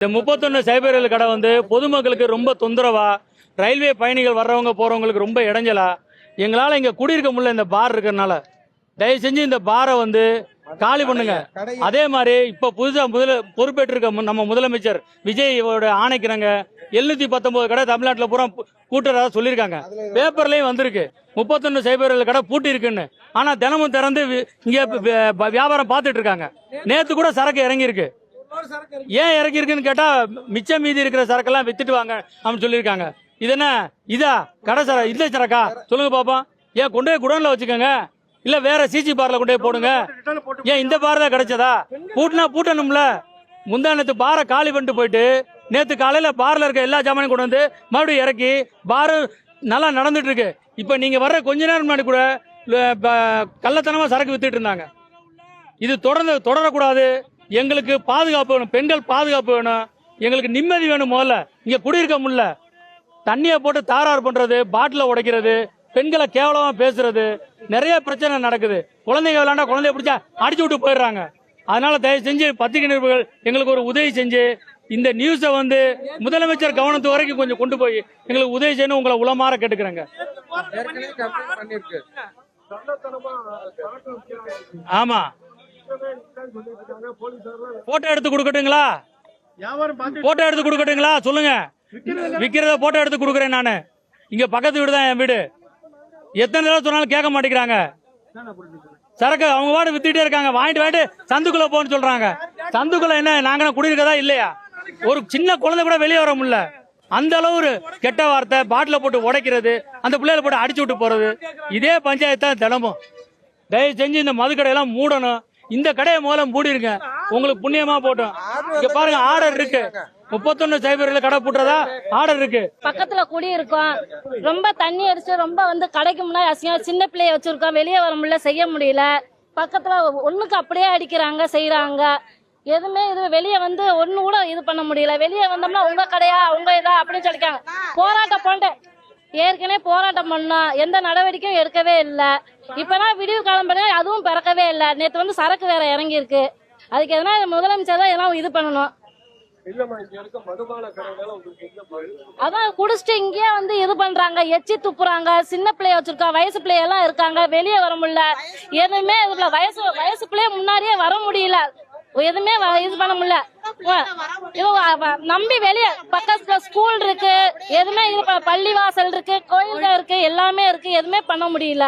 இந்த 31 சைபர் கடை வந்து பொதுமக்களுக்கு ரொம்ப தொந்தரவா, ரயில்வே பயணிகள் வர்றவங்க போறவங்களுக்கு ரொம்ப இடைஞ்சலா, எங்களால இங்க குடியிருக்க முடியல இந்த பார் இருக்கிறதுனால. தயவு செஞ்சு இந்த பாரை வந்து காலி பண்ணுங்க. அதே மாதிரி இப்ப புதுசா பொறுப்பேற்றிருக்க நம்ம முதலமைச்சர் விஜய் ஆணைக்கிறாங்க 719 கடை தமிழ்நாட்டில் பூரா கூட்டுறதா சொல்லியிருக்காங்க. பேப்பர்லயும் வந்திருக்கு 31 சைபர் கடை பூட்டி இருக்குன்னு. ஆனா தினமும் திறந்து இங்க வியாபாரம் பார்த்துட்டு இருக்காங்க. நேத்து கூட சரக்கு இறங்கி இருக்கு. ஏன் இறக்கி இருக்குன்னு கேட்டா மிச்சம் மீதி இருக்கிற சரக்கெல்லாம் வித்துட்டு வாங்க அப்படின்னு சொல்லியிருக்காங்க. இது என்ன இதா கடை இல்ல சரக்கா சொல்லுங்க பாப்போம். ஏன் கொண்டு போய் குடோன்ல வச்சுக்கோங்க, இல்ல வேற சிசி பார்ல கொண்டு போய் போடுங்க. ஏன் இந்த பார் தான் கிடைச்சதா? பூட்டினா பூட்டணும்ல. முந்தானத்து பாரை காலி பண்ணிட்டு போயிட்டு நேத்து காலையில பார்ல இருக்க எல்லா ஜாமானையும் கொண்டு வந்து மறுபடியும் இறக்கி பாரு நல்லா நடந்துட்டு இருக்கு. இப்ப நீங்க வர்ற கொஞ்ச நேரம் முன்னாடி கூட கள்ளத்தனமா சரக்கு வித்துட்டு இருந்தாங்க. இது தொடரக்கூடாது. எங்களுக்கு பாதுகாப்பு வேணும், பெண்கள் பாதுகாப்பு வேணும், எங்களுக்கு நிம்மதி வேணும். முதல்ல இங்க குடியிருக்க முடியல. தண்ணியை போட்டு தாராறு பண்றது, பாட்டில உடைக்கிறது, பெண்களை கேவலமா பேசுறது, நிறைய பிரச்சனை நடக்குது. குழந்தைங்க விளையாண்டா குழந்தைய பிடிச்சா அடிச்சு விட்டு போயிடுறாங்க. அதனால தயவு செஞ்சு பத்திரிகை நிருபர்கள் எங்களுக்கு ஒரு உதவி செஞ்சு இந்த நியூஸை வந்து முதலமைச்சர் கவனத்து வரைக்கும் கொஞ்சம் கொண்டு போய் எங்களுக்கு உதவி செய்யணும் உங்களை உளமாற கேட்டுக்கிறேங்க. ஆமா, போட்டோ எடுத்து கொடுக்கட்டுங்களா? போட்டோ எடுத்து கொடுக்கட்டுங்களா? சொல்லுங்க. விக்கிறத போட்டோ எடுத்து கொடுக்குறேன் நானு. இங்க பக்கத்து வீடு தான் என் வீடு. எத்தனை தடவை சொன்னாலும் கேட்க மாட்டேங்கிறாங்க. சரக்கு அவங்க வாடு வித்துட்டே இருக்காங்க. வாங்கிட்டு சந்துக்குள்ள போன்னு சொல்றாங்க. சந்துக்குள்ள என்ன நாங்க குடியிருக்கதா இல்லையா? ஒரு சின்ன குழந்தை கூட வெளியே வர முடியல. அந்த அளவு ஒரு கெட்ட வார்த்தை, பாட்டில போட்டு உடைக்கிறது, அந்த பிள்ளைகளை போட்டு அடிச்சு விட்டு போறது, இதே பஞ்சாயத்து தான் தினமும். தயவு செஞ்சு இந்த மதுக்கடையெல்லாம் மூடணும். இந்த கடையை மூலம் மூடிருங்க, உங்களுக்கு புண்ணியமா போட்டோம். இங்க பாருங்க, ஆர்டர் இருக்கு. 31 சைபர்ல கடை போட்டுறதா ஆர்டர் இருக்கு. பக்கத்துல குடி இருக்கோம். ரொம்ப தண்ணி அடிச்சு ரொம்ப வந்து கடைக்கு முன்னாடி அசிங்கம். சின்ன பிள்ளைய வச்சிருக்கோம், வெளியே வர முடியல, செய்ய முடியல. பக்கத்துல ஒண்ணுக்கு அப்படியே அடிக்கிறாங்க, செய்யறாங்க. எதுவுமே இது வெளியே வந்து ஒண்ணு கூட இது பண்ண முடியல. வெளியே வந்தோம்னா உங்க கடையா உங்க இதா அப்படின்னு சொல்லிக்காங்க. போராட்டம் போண்டேன், ஏற்கனவே போராட்டம் பண்ணோம், எந்த நடவடிக்கையும் எடுக்கவே இல்லை. இப்பதான் விடிவு காலம் பண்ண அதுவும் பிறக்கவே இல்லை. நேற்று வந்து சரக்கு வேற இறங்கி இருக்கு. அதுக்கு எதனா முதலமைச்சர் தான் எல்லாம் இது பண்ணணும். அதான் குடிச்சிட்டு இங்கேயே வந்து இது பண்றாங்க, எச்சி துப்புறாங்க. சின்ன பிள்ளைய வச்சிருக்கோம், வயசு பிள்ளைய எல்லாம் இருக்காங்க, வெளியே வர முடியல. எதுவுமே வயசு பிள்ளைய முன்னாடியே வர முடியல, எதுவுமே இது பண்ண முடியல. நம்பி வெளியே பக்கத்துல ஸ்கூல் இருக்கு, எதுவுமே இது பள்ளிவாசல் இருக்கு, கோயில்கள் இருக்கு, எல்லாமே இருக்கு, எதுவுமே பண்ண முடியல.